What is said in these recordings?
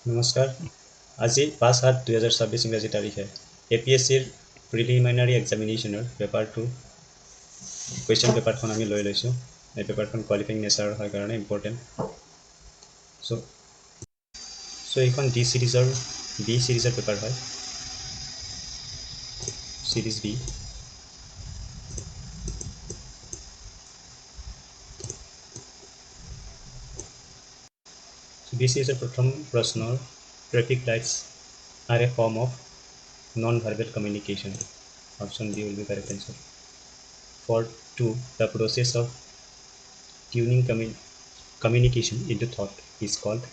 নমস্কাৰ। আজি ৫-৭-২০২৬ ইংৰাজী তাৰিখে APSCৰ প্ৰিলিমিনাৰী এক্সামিনেশ্যনৰ পেপাৰ 2 কুৱেশ্যন পেপাৰখন আমি লৈ লৈছোঁ। এই পেপাৰখন কোৱালিফাইং নেচাৰৰ হয় কাৰণে ইম্পৰ্টেণ্ট। চ' এইখন বি চিৰিজৰ পেপাৰ হয়, চিৰিজ বি। বি চিৰিজৰ প্ৰথম প্ৰশ্নৰ traffic lights are a form of non-verbal communication. Option B will be correct answer. For 2, the process of tuning communication into thought is called.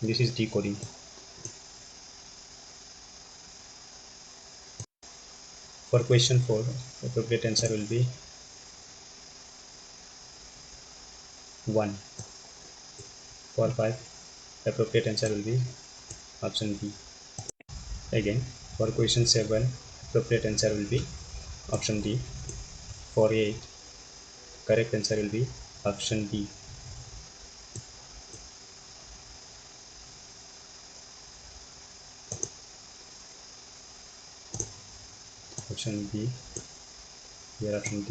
This is decoding. For question 4, appropriate answer will be 1. For 5, appropriate answer will be option B. Again, for question 7, appropriate answer will be option D. For 8, correct answer will be option B. Option B. Here option D.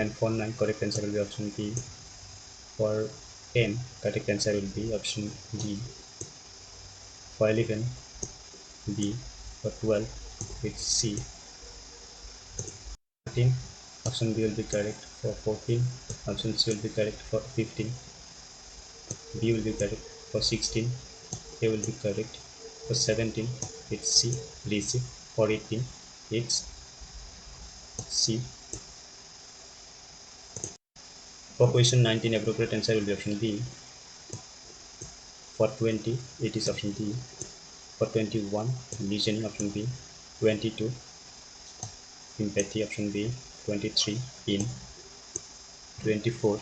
And for 9, correct answer will be option B. For 10, correct answer will be option D. For 11, B. For 12, it's C. 13, option B will be correct. For 14, option C will be correct. For 15, B will be correct. For 16, A will be correct. For 17, it's C, receive. For 18, it's C. For question 19, appropriate answer will be option B. For 20, it is option D. For 21, listening, option B. 22, empathy, option B. 23, in. 24,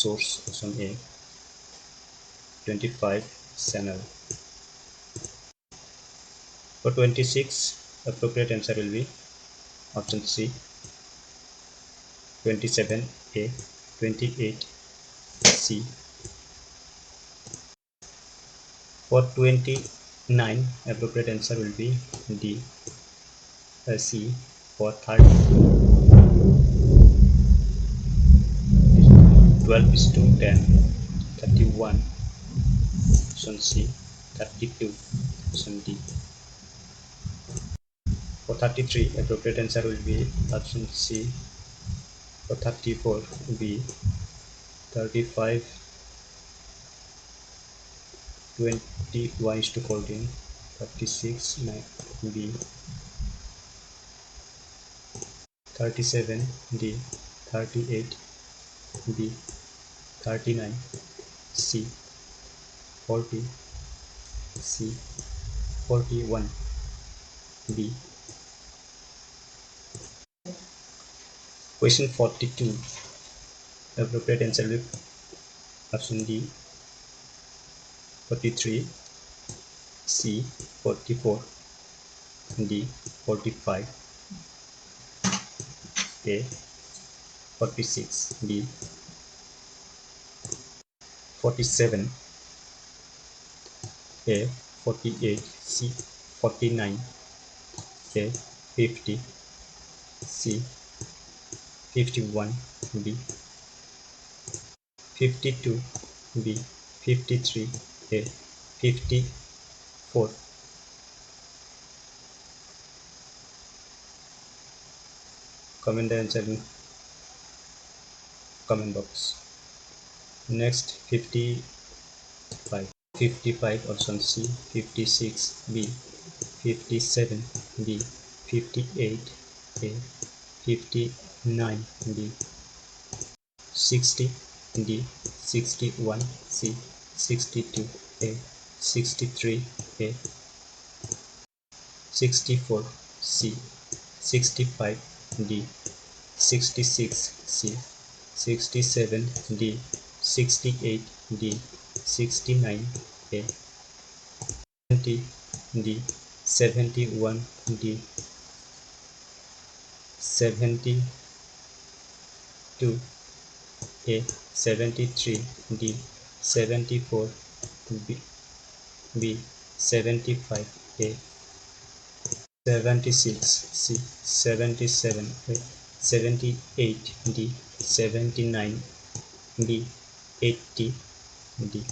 source, option A. 25, channel. For 26, appropriate answer will be option C. 27, A. 28, C. For 29, appropriate answer will be D. C. For 30, 12:10, 31, option C. 32, option D. For 33, appropriate answer will be option C. For 34, B. 35, 21:14, 36, 9, B. 37, D. 38, B. 39, C. 40, C. 41, B. Question 42, appropriate answer will be option D. 43, C. 44, D. 45, A. 46, B. 47, A. 48, C. 49, A. 50, C. 51, B. 52, B. 53, A. 54. Comment the answer in comment box. Next, 55. 55, option C. 56, B. 57, B. 58, A. 59, B. 60, D. 61, C. 62, A. 63, A. 64, C. 65, D. 66, C. 67, D. 68, D. 69, A. 70, D. 71, D. 72, A. 73, D. 74, B, B 75, A 76, C 77, A 78, D 79, B 80, D